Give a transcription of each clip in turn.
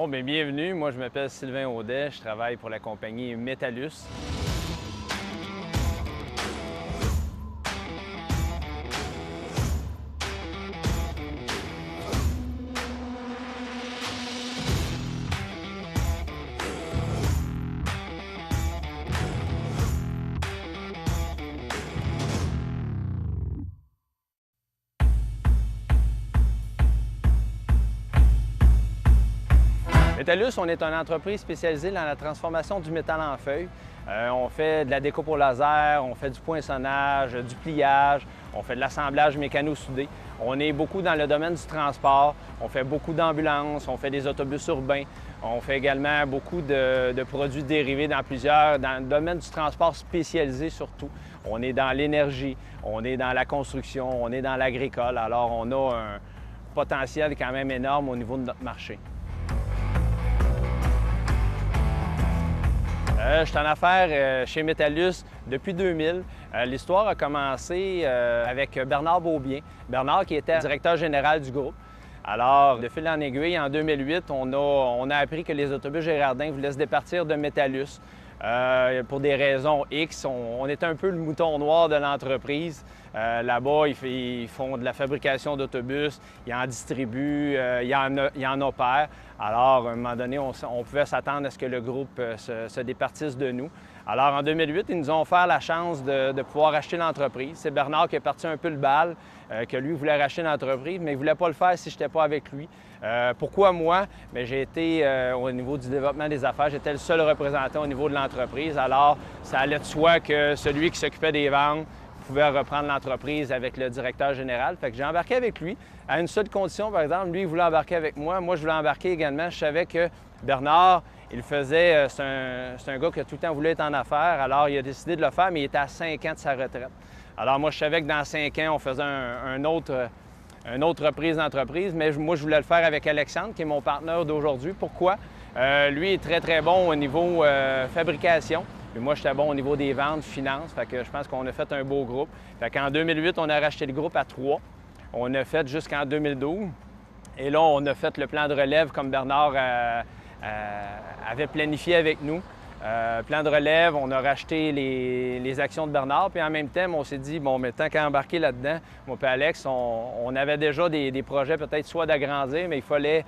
Bon, bien, bienvenue. Moi, je m'appelle Sylvain Audet. Je travaille pour la compagnie Métallus. Métallus, on est une entreprise spécialisée dans la transformation du métal en feuille. On fait de la découpe au laser, on fait du poinçonnage, du pliage, on fait de l'assemblage mécano-soudé. On est beaucoup dans le domaine du transport, on fait beaucoup d'ambulances, on fait des autobus urbains, on fait également beaucoup de produits dérivés dans le domaine du transport spécialisé surtout. On est dans l'énergie, on est dans la construction, on est dans l'agricole, alors on a un potentiel quand même énorme au niveau de notre marché. Je suis en affaires chez Métallus depuis 2000. L'histoire a commencé avec Bernard Beaubien. Bernard qui était directeur général du groupe. Alors, de fil en aiguille, en 2008, on a appris que les autobus Gérardin voulaient se départir de Métallus. Pour des raisons X, on était un peu le mouton noir de l'entreprise. Là-bas, ils font de la fabrication d'autobus, ils en distribuent, ils en opèrent. Alors, à un moment donné, on pouvait s'attendre à ce que le groupe se départisse de nous. Alors, en 2008, ils nous ont offert la chance de pouvoir acheter l'entreprise. C'est Bernard qui a parti un peu le bal, que lui voulait racheter l'entreprise, mais il ne voulait pas le faire si je n'étais pas avec lui. Pourquoi moi? Bien, j'ai été, au niveau du développement des affaires, j'étais le seul représentant au niveau de l'entreprise. Alors, ça allait de soi que celui qui s'occupait des ventes pouvait reprendre l'entreprise avec le directeur général. Fait que j'ai embarqué avec lui, à une seule condition, par exemple. Lui, il voulait embarquer avec moi. Moi, je voulais embarquer également. Je savais que Bernard, c'est un gars qui a tout le temps voulu être en affaires. Alors, il a décidé de le faire, mais il était à 5 ans de sa retraite. Alors, moi, je savais que dans 5 ans, on faisait une autre reprise d'entreprise, mais moi, je voulais le faire avec Alexandre, qui est mon partenaire d'aujourd'hui. Pourquoi? Lui est très, très bon au niveau fabrication. Puis moi, j'étais bon au niveau des ventes, finances. Fait que je pense qu'on a fait un beau groupe. Fait qu'en 2008, on a racheté le groupe à 3. On a fait jusqu'en 2012. Et là, on a fait le plan de relève comme Bernard avait planifié avec nous. Plan de relève, on a racheté les actions de Bernard. Puis en même temps, on s'est dit, bon, mais tant qu'à embarquer là-dedans, moi et Alex, on avait déjà des projets peut-être soit d'agrandir, mais il fallait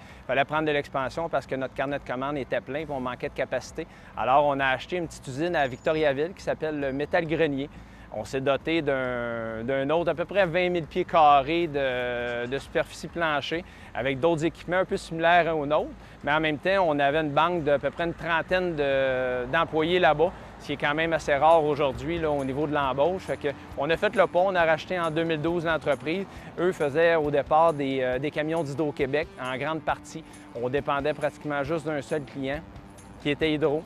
prendre de l'expansion parce que notre carnet de commandes était plein et on manquait de capacité. Alors, on a acheté une petite usine à Victoriaville qui s'appelle le Métal Grenier. On s'est doté d'un autre, à peu près 20 000 pieds carrés de superficie plancher avec d'autres équipements un peu similaires aux nôtres. Mais en même temps, on avait une banque d'à peu près une trentaine d'employés là-bas, ce qui est quand même assez rare aujourd'hui au niveau de l'embauche. Fait qu'on a fait le pont, on a racheté en 2012 l'entreprise. Eux faisaient au départ des camions d'Hydro-Québec en grande partie. On dépendait pratiquement juste d'un seul client qui était Hydro.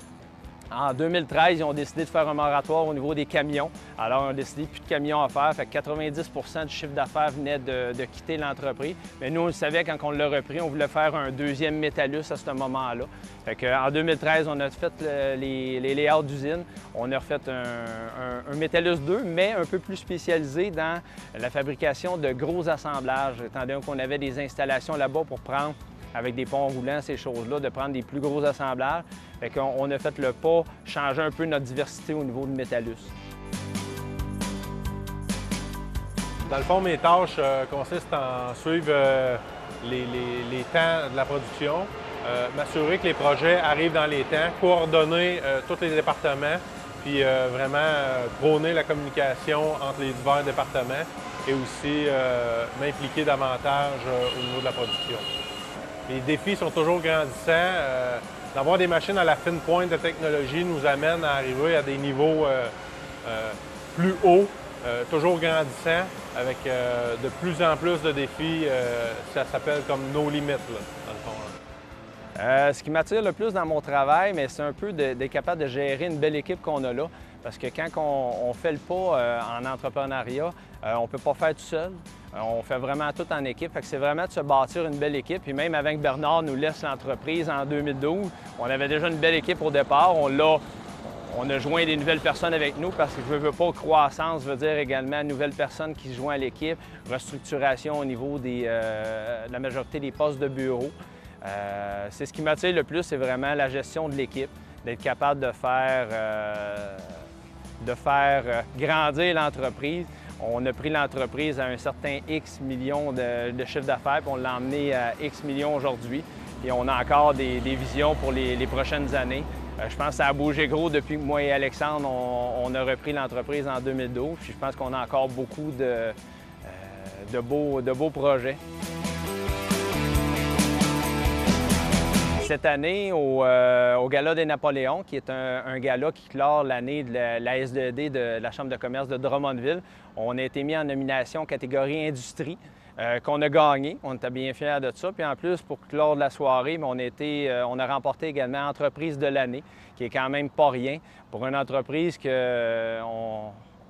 En 2013, ils ont décidé de faire un moratoire au niveau des camions. Alors, on a décidé plus de camions à faire. Fait que 90 du chiffre d'affaires venait de quitter l'entreprise. Mais nous, on le savait quand on l'a repris, on voulait faire un deuxième Métallus à ce moment-là. Fait qu'en 2013, on a fait les layouts d'usine. On a refait un Métallus 2, mais un peu plus spécialisé dans la fabrication de gros assemblages, étant donné qu'on avait des installations là-bas pour prendre avec des ponts roulants, ces choses-là, de prendre des plus gros assemblages. Fait qu'on a fait le pas, changer un peu notre diversité au niveau de Métallus. Dans le fond, mes tâches consistent en suivre les temps de la production, m'assurer que les projets arrivent dans les temps, coordonner tous les départements, puis vraiment prôner la communication entre les divers départements et aussi m'impliquer davantage au niveau de la production. Les défis sont toujours grandissants. D'avoir des machines à la fine pointe de technologie nous amène à arriver à des niveaux plus hauts, toujours grandissants, avec de plus en plus de défis. Ça s'appelle comme nos limites, là, dans le fond. Ce qui m'attire le plus dans mon travail, c'est un peu d'être capable de gérer une belle équipe qu'on a là. Parce que quand on fait le pas en entrepreneuriat, on ne peut pas faire tout seul. On fait vraiment tout en équipe. Fait que c'est vraiment de se bâtir une belle équipe. Puis même avec Bernard nous laisse l'entreprise en 2012, on avait déjà une belle équipe au départ. On a joint des nouvelles personnes avec nous parce que je veux pas croissance, veut dire également nouvelles personnes qui se joignent à l'équipe, restructuration au niveau de la majorité des postes de bureau. C'est ce qui m'attire le plus, c'est vraiment la gestion de l'équipe, d'être capable de faire grandir l'entreprise. On a pris l'entreprise à un certain X millions de chiffre d'affaires, puis on l'a emmené à X millions aujourd'hui. Et on a encore des visions pour les prochaines années. Je pense que ça a bougé gros depuis que moi et Alexandre, on a repris l'entreprise en 2012. Puis je pense qu'on a encore beaucoup de beaux projets. Cette année, au Gala des Napoléons, qui est un gala qui clore l'année de la S2D de la Chambre de commerce de Drummondville, on a été mis en nomination catégorie industrie, qu'on a gagné. On était bien fiers de ça. Puis en plus, pour clore de la soirée, on a remporté également entreprise de l'année, qui est quand même pas rien pour une entreprise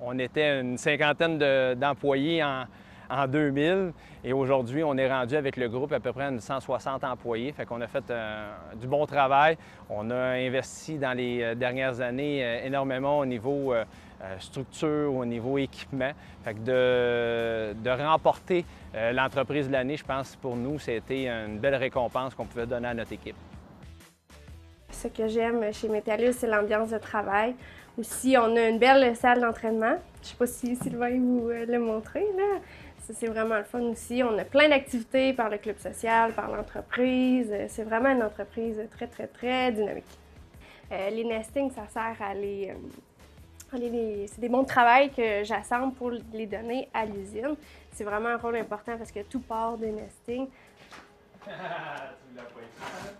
on était une cinquantaine d'employés en 2000 et aujourd'hui, on est rendu avec le groupe à peu près 160 employés. Fait qu'on a fait du bon travail. On a investi dans les dernières années énormément au niveau structure, au niveau équipement. Fait que de remporter l'entreprise de l'année, je pense pour nous, c'était une belle récompense qu'on pouvait donner à notre équipe. Ce que j'aime chez Metallus, c'est l'ambiance de travail. Aussi, on a une belle salle d'entraînement. Je ne sais pas si Sylvain vous l'a montré, là. Ça, c'est vraiment le fun aussi. On a plein d'activités par le club social, par l'entreprise. C'est vraiment une entreprise très, très, très dynamique. Les nestings, ça sert à c'est des bons de travail que j'assemble pour les donner à l'usine. C'est vraiment un rôle important parce que tout part des nestings. Tu l'as pas écrit.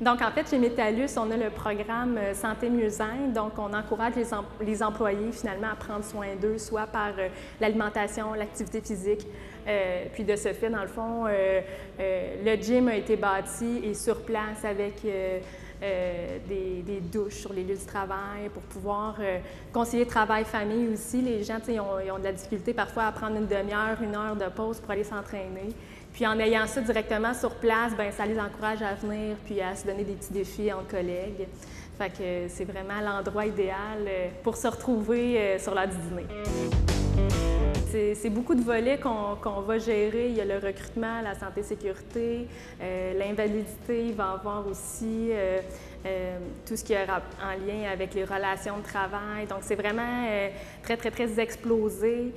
Donc, en fait, chez Metallus, on a le programme Santé Mieux-être. Donc, on encourage les employés, finalement, à prendre soin d'eux, soit par l'alimentation, l'activité physique. Puis, de ce fait, dans le fond, le gym a été bâti et sur place avec des douches sur les lieux du travail pour pouvoir concilier travail-famille aussi. Les gens, ils ont de la difficulté parfois à prendre une demi-heure, une heure de pause pour aller s'entraîner. Puis en ayant ça directement sur place, bien, ça les encourage à venir puis à se donner des petits défis entre collègues. Fait que c'est vraiment l'endroit idéal pour se retrouver sur l'heure du dîner. C'est beaucoup de volets qu'on va gérer. Il y a le recrutement, la santé-sécurité, l'invalidité. Il va y avoir aussi tout ce qui est en lien avec les relations de travail. Donc, c'est vraiment très, très, très explosé.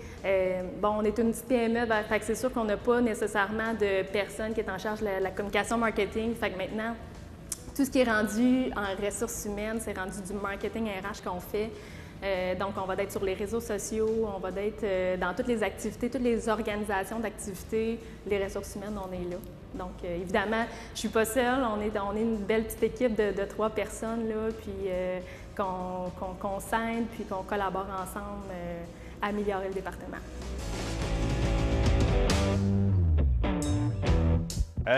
Bon, on est une petite PME, fait que c'est sûr qu'on n'a pas nécessairement de personne qui est en charge de la communication marketing. Fait que maintenant, tout ce qui est rendu en ressources humaines, c'est rendu du marketing RH qu'on fait. Donc, on va être sur les réseaux sociaux, on va être dans toutes les activités, toutes les organisations d'activités, les ressources humaines, on est là. Donc, évidemment, je ne suis pas seule, on est une belle petite équipe de 3 personnes, là, puis qu'on s'aide, puis qu'on collabore ensemble à améliorer le département.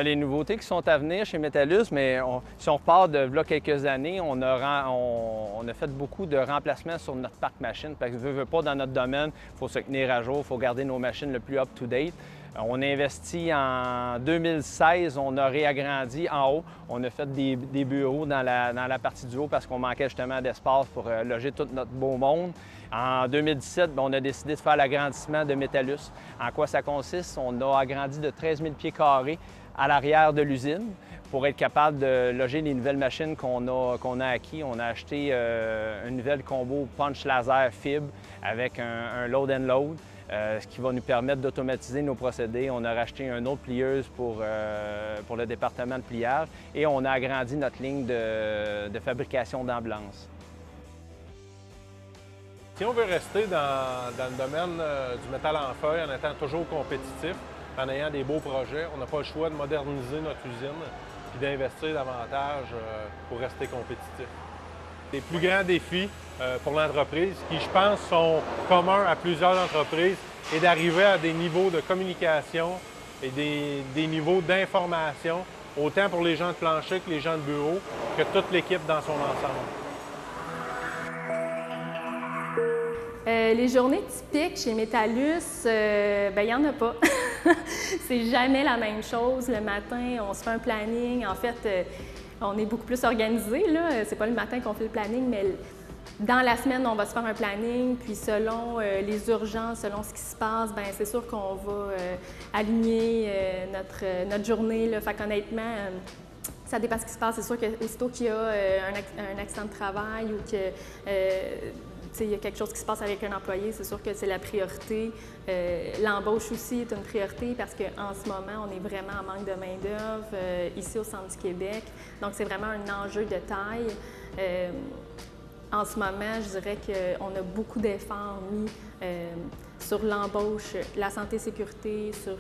Les nouveautés qui sont à venir chez Metallus, mais si on repart de là quelques années, on a fait beaucoup de remplacements sur notre parc machine. Parce que veut pas dans notre domaine, il faut se tenir à jour, il faut garder nos machines le plus up-to-date. On a investi en 2016, on a réagrandi en haut. On a fait des bureaux dans la partie du haut parce qu'on manquait justement d'espace pour loger tout notre beau monde. En 2017, on a décidé de faire l'agrandissement de Metallus. En quoi ça consiste? On a agrandi de 13 000 pieds carrés à l'arrière de l'usine pour être capable de loger les nouvelles machines qu'on a acquis. On a acheté une nouvelle combo punch laser fibre avec un load and load, ce qui va nous permettre d'automatiser nos procédés. On a racheté une autre plieuse pour le département de pliage et on a agrandi notre ligne de fabrication d'ambulances. Si on veut rester dans le domaine du métal en feuille en étant toujours compétitif, en ayant des beaux projets, on n'a pas le choix de moderniser notre usine et d'investir davantage pour rester compétitif. Les plus grands défis pour l'entreprise, qui je pense sont communs à plusieurs entreprises, est d'arriver à des niveaux de communication et des niveaux d'information, autant pour les gens de plancher que les gens de bureau, que toute l'équipe dans son ensemble. Les journées typiques chez Metallus, il n'y en a pas. C'est jamais la même chose. Le matin, on se fait un planning. En fait, on est beaucoup plus organisé. C'est pas le matin qu'on fait le planning, mais dans la semaine, on va se faire un planning. Puis selon les urgences, selon ce qui se passe, bien, c'est sûr qu'on va aligner notre journée. Là. Fait qu'honnêtement, ça dépend de ce qui se passe. C'est sûr qu'aussitôt qu'il y a un accident de travail ou qu'il y a quelque chose qui se passe avec un employé, c'est sûr que c'est la priorité. L'embauche aussi est une priorité parce qu'en ce moment, on est vraiment en manque de main-d'œuvre ici au centre du Québec. Donc, c'est vraiment un enjeu de taille. En ce moment, je dirais qu'on a beaucoup d'efforts mis sur l'embauche, la santé-sécurité, sur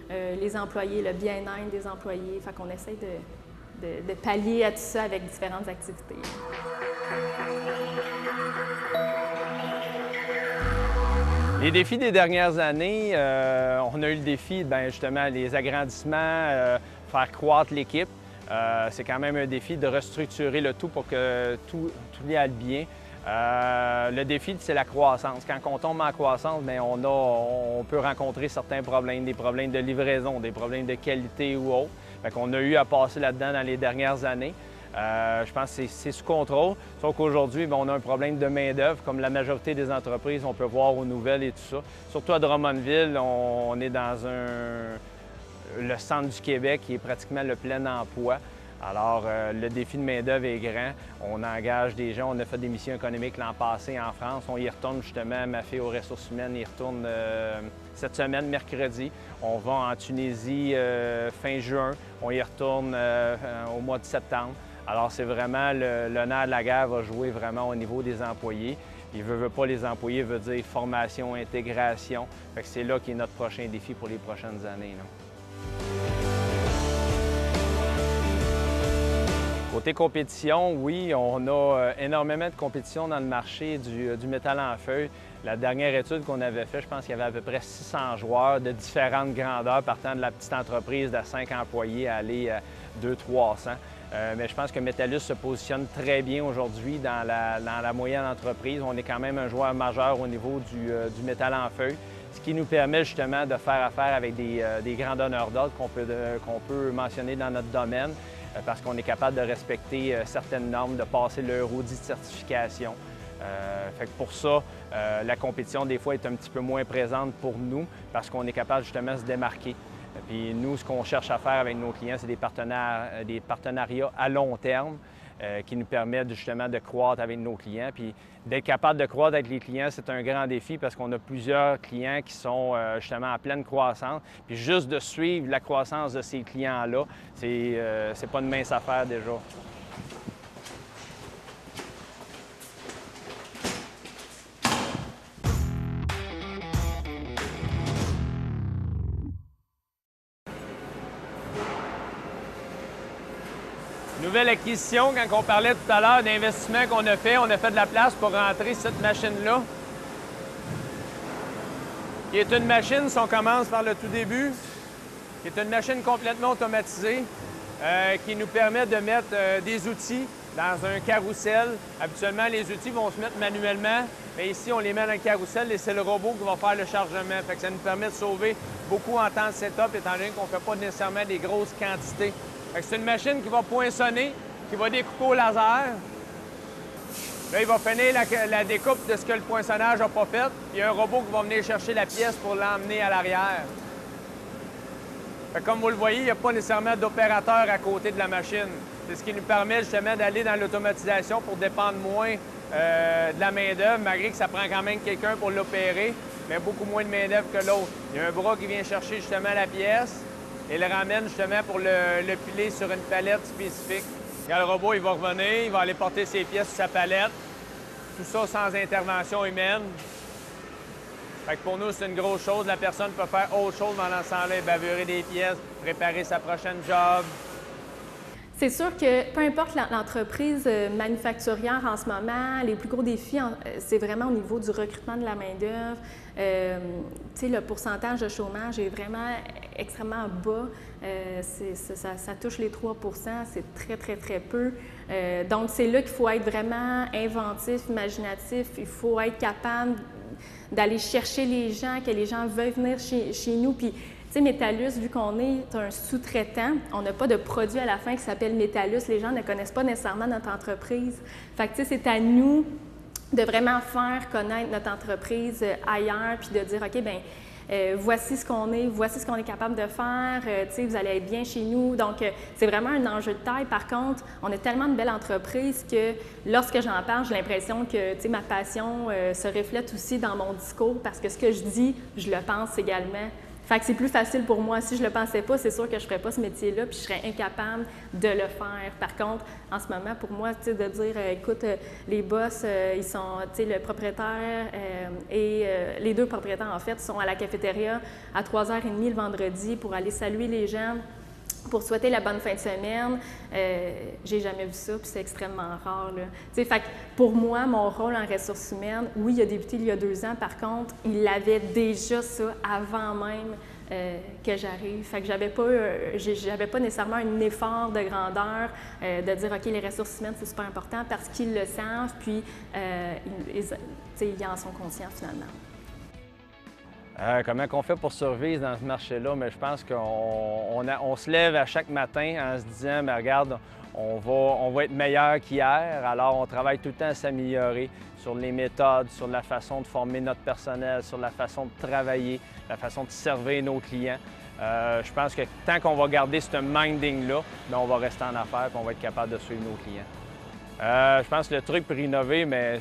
les employés, le bien-être des employés. Fait qu'on essaie de pallier à tout ça avec différentes activités. Les défis des dernières années, on a eu le défi, justement, les agrandissements, faire croître l'équipe. C'est quand même un défi de restructurer le tout pour que tout aille bien. Le défi, c'est la croissance. Quand on tombe en croissance, bien, on peut rencontrer certains problèmes, des problèmes de livraison, des problèmes de qualité ou autre. Fait qu'on a eu à passer là-dedans dans les dernières années. Je pense que c'est sous contrôle, sauf qu'aujourd'hui, on a un problème de main-d'œuvre, comme la majorité des entreprises, on peut voir aux nouvelles et tout ça. Surtout à Drummondville, on est dans le centre du Québec qui est pratiquement le plein emploi. Alors, le défi de main-d'œuvre est grand. On engage des gens. On a fait des missions économiques l'an passé en France. On y retourne justement. Ma fille aux ressources humaines y retourne cette semaine, mercredi. On va en Tunisie fin juin. On y retourne au mois de septembre. Alors, c'est vraiment le nerf de la guerre va jouer vraiment au niveau des employés. Il veut pas les employés, veut dire formation, intégration. Fait que c'est là qu'est notre prochain défi pour les prochaines années, là. Côté compétition, oui, on a énormément de compétition dans le marché du métal en feuille. La dernière étude qu'on avait faite, je pense qu'il y avait à peu près 600 joueurs de différentes grandeurs partant de la petite entreprise de 5 employés à aller à 200-300. Mais je pense que Metallus se positionne très bien aujourd'hui dans la moyenne entreprise. On est quand même un joueur majeur au niveau du métal en feuille, ce qui nous permet justement de faire affaire avec des grands donneurs d'ordre qu'on peut mentionner dans notre domaine, parce qu'on est capable de respecter certaines normes, de passer le audit de certification. Fait que pour ça, la compétition, des fois, est un petit peu moins présente pour nous parce qu'on est capable justement de se démarquer. Puis nous, ce qu'on cherche à faire avec nos clients, c'est des partenariats à long terme qui nous permettent justement de croître avec nos clients. Puis d'être capable de croître avec les clients, c'est un grand défi parce qu'on a plusieurs clients qui sont justement en pleine croissance. Puis juste de suivre la croissance de ces clients-là, c'est pas une mince affaire déjà. Nouvelle acquisition, quand on parlait tout à l'heure d'investissement qu'on a fait de la place pour rentrer cette machine-là, qui est une machine, si on commence par le tout début, qui est une machine complètement automatisée, qui nous permet de mettre des outils dans un carrousel. Habituellement, les outils vont se mettre manuellement, mais ici, on les met dans le carrousel et c'est le robot qui va faire le chargement. Fait que ça nous permet de sauver beaucoup en temps de setup, étant donné qu'on ne fait pas nécessairement des grosses quantités. C'est une machine qui va poinçonner, qui va découper au laser. Là, il va finir la découpe de ce que le poinçonnage n'a pas fait. Il y a un robot qui va venir chercher la pièce pour l'emmener à l'arrière. Comme vous le voyez, il n'y a pas nécessairement d'opérateur à côté de la machine. C'est ce qui nous permet justement d'aller dans l'automatisation pour dépendre moins de la main-d'œuvre, malgré que ça prend quand même quelqu'un pour l'opérer, mais beaucoup moins de main-d'œuvre que l'autre. Il y a un bras qui vient chercher justement la pièce et le ramène justement pour le piler sur une palette spécifique. Quand le robot il va revenir, il va aller porter ses pièces sur sa palette. Tout ça sans intervention humaine. Fait que pour nous, c'est une grosse chose. La personne peut faire autre chose pendant ce temps-là, bavurer des pièces, préparer sa prochaine job. C'est sûr que peu importe l'entreprise manufacturière en ce moment, les plus gros défis, c'est vraiment au niveau du recrutement de la main-d'œuvre. Tu sais, le pourcentage de chômage est vraiment extrêmement bas. Ça touche les 3 %, c'est très, très, très peu. Donc, c'est là qu'il faut être vraiment inventif, imaginatif. Il faut être capable d'aller chercher les gens, que les gens veuillent venir chez nous. Puis, sais, Métallus, vu qu'on est un sous-traitant, on n'a pas de produit à la fin qui s'appelle Métallus. Les gens ne connaissent pas nécessairement notre entreprise. Fait que, tu sais, c'est à nous de vraiment faire connaître notre entreprise ailleurs, puis de dire, OK, bien, voici ce qu'on est, voici ce qu'on est capable de faire, tu sais, vous allez être bien chez nous. Donc, c'est vraiment un enjeu de taille. Par contre, on a tellement de belles entreprises que lorsque j'en parle, j'ai l'impression que, tu sais, ma passion se reflète aussi dans mon discours parce que ce que je dis, je le pense également. Fait que c'est plus facile pour moi. Si je le pensais pas, c'est sûr que je ferais pas ce métier-là puis je serais incapable de le faire. Par contre, en ce moment, pour moi, tu sais, de dire, écoute, les boss, ils sont, tu sais, le propriétaire et les deux propriétaires, en fait, sont à la cafétéria à 3h30 le vendredi pour aller saluer les gens, pour souhaiter la bonne fin de semaine. J'ai jamais vu ça, puis c'est extrêmement rare, là. Tu sais, fait que pour moi, mon rôle en ressources humaines, oui, il a débuté il y a 2 ans. Par contre, il avait déjà ça avant même que j'arrive. Fait que j'avais pas nécessairement un effort de grandeur de dire, OK, les ressources humaines, c'est super important parce qu'ils le savent, puis ils en sont conscients finalement. Comment on fait pour survivre dans ce marché-là? Mais je pense qu'on se lève à chaque matin en se disant, mais regarde, on va être meilleur qu'hier. Alors, on travaille tout le temps à s'améliorer sur les méthodes, sur la façon de former notre personnel, sur la façon de travailler, la façon de servir nos clients. Je pense que tant qu'on va garder ce minding-là, bien, on va rester en affaires et on va être capable de suivre nos clients. Je pense que le truc pour innover, mais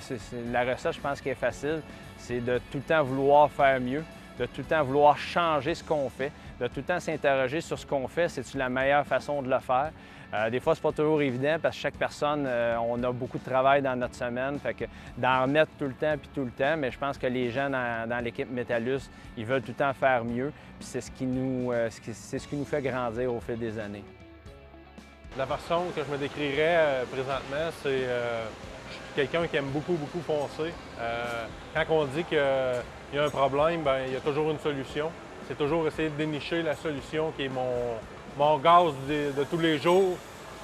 la recette, je pense qu'elle est facile, c'est de tout le temps vouloir faire mieux, de tout le temps vouloir changer ce qu'on fait, de tout le temps s'interroger sur ce qu'on fait, c'est-tu la meilleure façon de le faire. Des fois, c'est pas toujours évident parce que chaque personne, on a beaucoup de travail dans notre semaine, fait que d'en remettre tout le temps, mais je pense que les gens dans l'équipe Métallus, ils veulent tout le temps faire mieux, puis c'est ce qui nous fait grandir au fil des années. La façon que je me décrirais présentement, c'est je suis quelqu'un qui aime beaucoup foncer. Quand on dit qu'il y a un problème, bien, il y a toujours une solution. C'est toujours essayer de dénicher la solution qui est mon gaz de tous les jours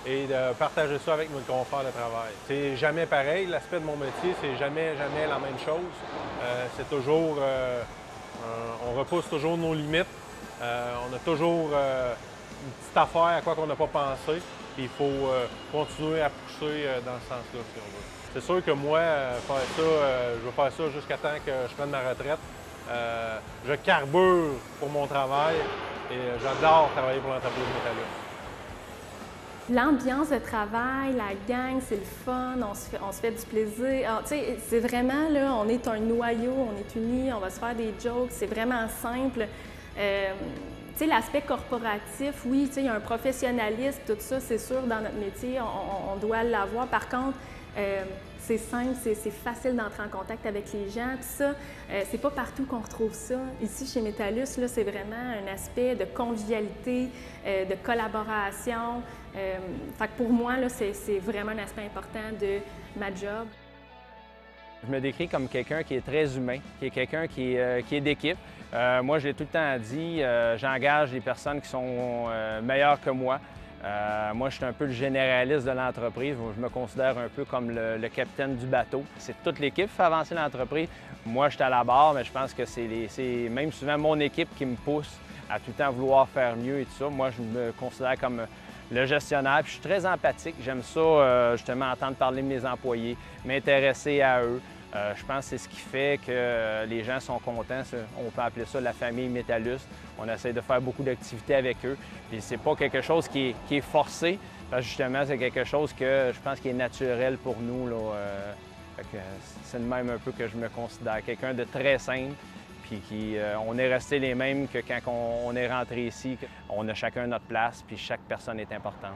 et de partager ça avec mes confrères de travail. C'est jamais pareil. L'aspect de mon métier, c'est jamais la même chose. C'est toujours... on repousse toujours nos limites. On a toujours une petite affaire à quoi qu'on n'a pas pensé. Il faut continuer à pousser dans ce sens-là, si on veut. C'est sûr que moi, je vais faire ça jusqu'à temps que je prenne ma retraite. Je carbure pour mon travail et j'adore travailler pour l'entreprise Métallus. L'ambiance de travail, la gang, c'est le fun, on se fait du plaisir. Tu sais, c'est vraiment, là, on est un noyau, on est unis, on va se faire des jokes, c'est vraiment simple. Tu sais, l'aspect corporatif, oui, tu sais, il y a un professionnalisme, tout ça, c'est sûr, dans notre métier, on doit l'avoir. Par contre, c'est simple, c'est facile d'entrer en contact avec les gens. Puis ça, c'est pas partout qu'on retrouve ça. Ici, chez Métallus, là, c'est vraiment un aspect de convivialité, de collaboration. Fait que pour moi, là, c'est vraiment un aspect important de ma job. Je me décris comme quelqu'un qui est très humain, qui est quelqu'un qui est d'équipe. Moi, je l'ai tout le temps dit, j'engage des personnes qui sont meilleures que moi. Moi, je suis un peu le généraliste de l'entreprise. Je me considère un peu comme le capitaine du bateau. C'est toute l'équipe qui fait avancer l'entreprise. Moi, je suis à la barre, mais je pense que c'est même souvent mon équipe qui me pousse à tout le temps vouloir faire mieux et tout ça. Moi, je me considère comme le gestionnaire. Puis je suis très empathique. J'aime ça, justement, entendre parler de mes employés, m'intéresser à eux. Je pense que c'est ce qui fait que les gens sont contents. On peut appeler ça la famille Métallus. On essaie de faire beaucoup d'activités avec eux. Puis c'est pas quelque chose qui est forcé, parce que justement, c'est quelque chose que je pense qui est naturel pour nous, là. C'est de même un peu que je me considère. Quelqu'un de très simple, puis on est restés les mêmes que quand on est rentré ici. On a chacun notre place, puis chaque personne est importante.